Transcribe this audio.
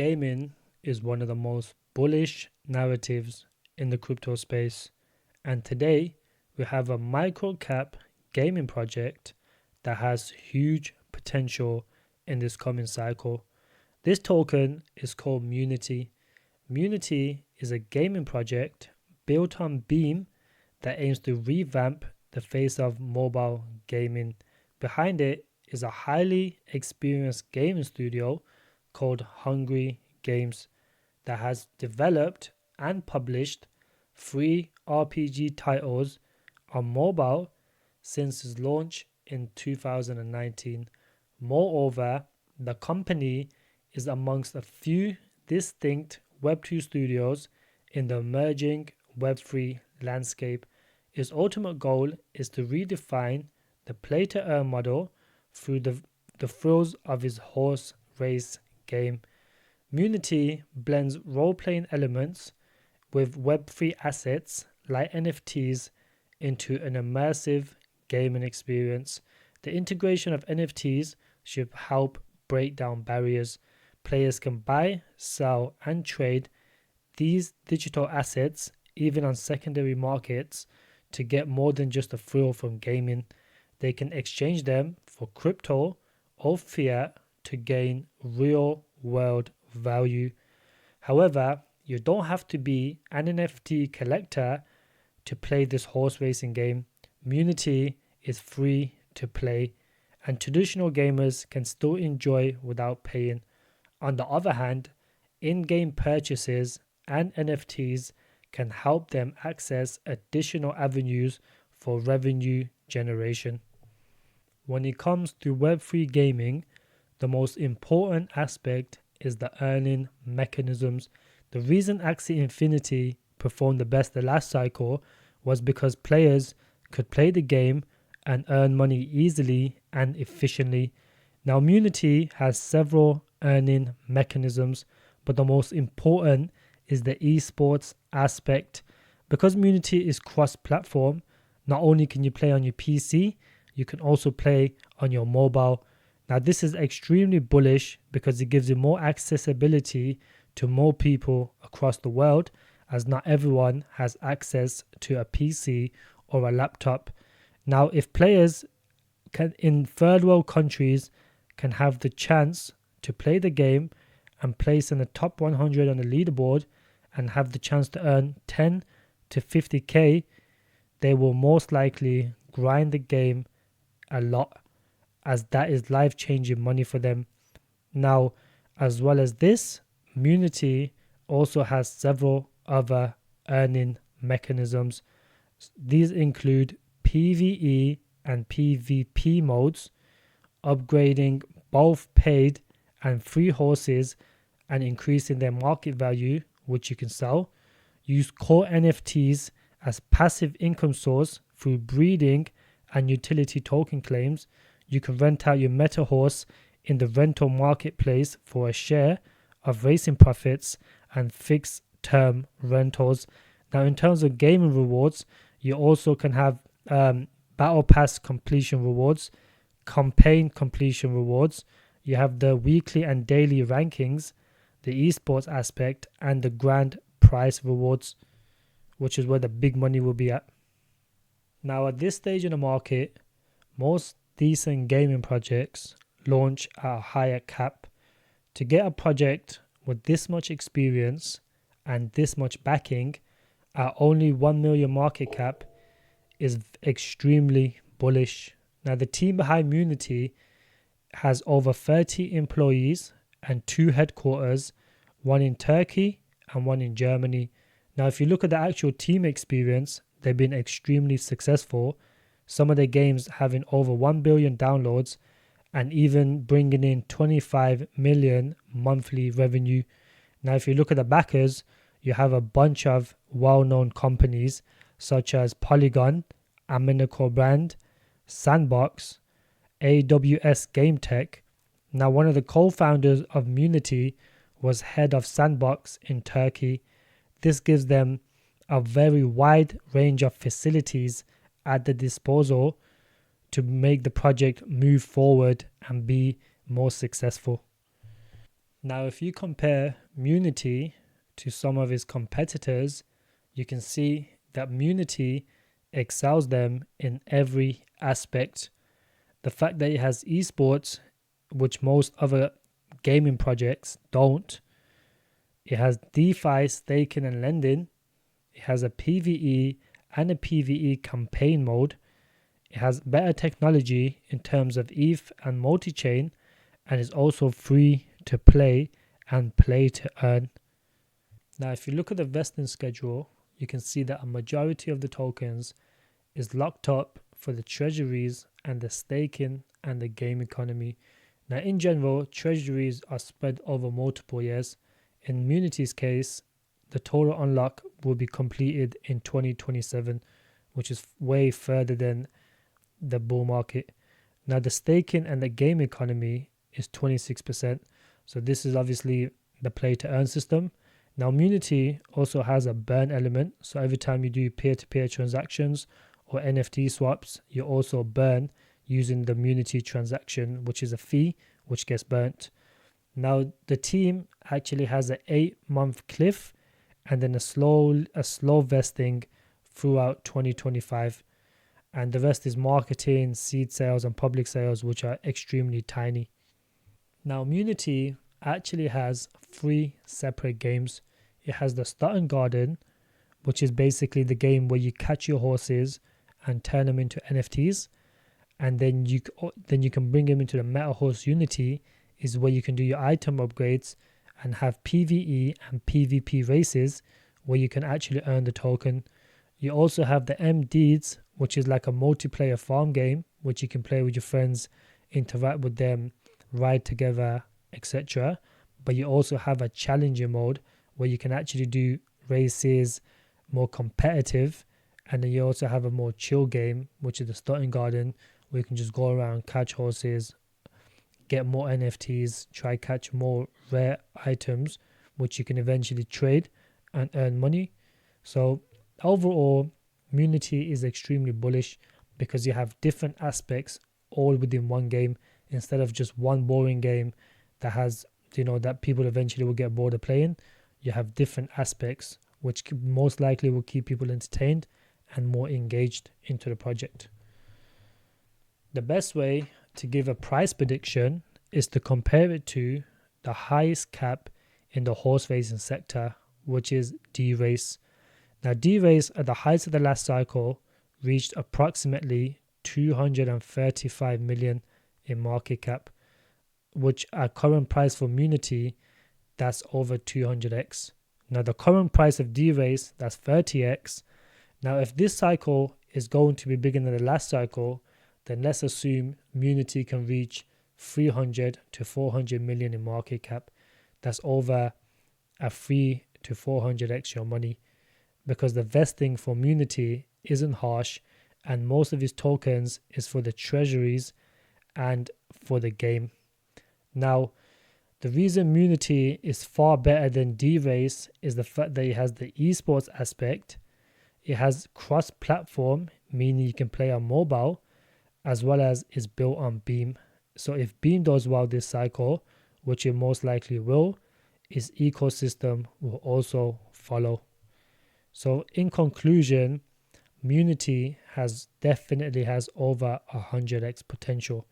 Gaming is one of the most bullish narratives in the crypto space, and today we have a microcap gaming project that has huge potential in this coming cycle. This token is called Munity. Munity is a gaming project built on Beam that aims to revamp the face of mobile gaming. Behind it is a highly experienced gaming studio called Hungry Games that has developed and published 3 RPG titles on mobile since its launch in 2019. Moreover, the company is amongst a few distinct Web2 studios in the emerging Web3 landscape. Its ultimate goal is to redefine the play-to-earn model through the thrills of its horse race game. Munity blends role-playing elements with Web3 assets like NFTs into an immersive gaming experience. The integration of NFTs should help break down barriers. Players can buy, sell, and trade these digital assets even on secondary markets to get more than just a thrill from gaming. They can exchange them for crypto or fiat to gain real world value. However, you don't have to be an NFT collector to play this horse racing game. Munity is free to play, and traditional gamers can still enjoy without paying. On the other hand, in-game purchases and NFTs can help them access additional avenues for revenue generation. When it comes to Web3 gaming, the most important aspect is the earning mechanisms. The reason Axie Infinity performed the best the last cycle was because players could play the game and earn money easily and efficiently. Now, Munity has several earning mechanisms, but the most important is the esports aspect. Because Munity is cross-platform, not only can you play on your PC, you can also play on your mobile. Now, this is extremely bullish because it gives you more accessibility to more people across the world, as not everyone has access to a PC or a laptop. Now, if players in third world countries can have the chance to play the game and place in the top 100 on the leaderboard and have the chance to earn 10 to 50k, they will most likely grind the game a lot, as that is life-changing money for them. Now, as well as this, Munity also has several other earning mechanisms. These include PvE and PvP modes, upgrading both paid and free horses and increasing their market value, which you can sell. Use core NFTs as passive income source through breeding and utility token claims. You can rent out your meta horse in the rental marketplace for a share of racing profits and fixed term rentals. Now, in terms of gaming rewards, you also can have battle pass completion rewards, campaign completion rewards. You have the weekly and daily rankings, the esports aspect, and the grand prize rewards, which is where the big money will be at. Now, at this stage in the market, most decent gaming projects launch at a higher cap. To get a project with this much experience and this much backing at only 1 million market cap is extremely bullish. Now, the team behind Munity has over 30 employees and 2 headquarters, one in Turkey and one in Germany. Now, if you look at the actual team experience, they've been extremely successful. Some of their games having over 1 billion downloads and even bringing in 25 million monthly revenue. Now, if you look at the backers, you have a bunch of well-known companies such as Polygon, Aminico Brand, Sandbox, AWS Game Tech. Now, one of the co-founders of Munity was head of Sandbox in Turkey. This gives them a very wide range of facilities at the disposal to make the project move forward and be more successful. Now, if you compare Munity to some of its competitors, you can see that Munity excels them in every aspect. The fact that it has esports, which most other gaming projects don't. It has DeFi, staking and lending. It has a PvE and a PvE campaign mode. It has better technology in terms of ETH and multi-chain, and is also free to play and play to earn. Now, if you look at the vesting schedule, you can see that a majority of the tokens is locked up for the treasuries and the staking and the game economy. Now, in general, treasuries are spread over multiple years. In Munity's case, the total unlock will be completed in 2027, which is way further than the bull market. Now, the staking and the game economy is 26%. So this is obviously the play to earn system. Now, Munity also has a burn element. So every time you do peer-to-peer transactions or NFT swaps, you also burn using the Munity transaction, which is a fee which gets burnt. Now, the team actually has an 8-month cliff and then a slow vesting throughout 2025. And the rest is marketing, seed sales, and public sales, which are extremely tiny. Now, Munity actually has 3 separate games. It has the Starting Garden, which is basically the game where you catch your horses and turn them into NFTs. And then you can bring them into the Meta Horse Unity, is where you can do your item upgrades and have PvE and PvP races where you can actually earn the token. You also have the M-Deeds, which is like a multiplayer farm game, which you can play with your friends, interact with them, ride together, etc. But you also have a challenger mode where you can actually do races, more competitive. And then you also have a more chill game, which is the Starting Garden, where you can just go around, catch horses, get more NFTs, try catch more rare items, which you can eventually trade and earn money. So overall, Munity is extremely bullish because you have different aspects all within one game instead of just one boring game that has, that people eventually will get bored of playing. You have different aspects which most likely will keep people entertained and more engaged into the project. The best way to give a price prediction is to compare it to the highest cap in the horse racing sector, which is D-Race. Now, D-Race at the height of the last cycle reached approximately 235 million in market cap, which at current price for Munity, that's over 200x. Now, the current price of D-Race, that's 30x. Now, if this cycle is going to be bigger than the last cycle, then let's assume Munity can reach 300 to 400 million in market cap. That's over a 3 to 400x your money, because the vesting for Munity isn't harsh and most of his tokens is for the treasuries and for the game. Now, the reason Munity is far better than D-Race is the fact that it has the esports aspect. It has cross-platform, meaning you can play on mobile, as well as is built on Beam. So if Beam does well this cycle, which it most likely will, its ecosystem will also follow. So in conclusion, Munity definitely has over 100x potential.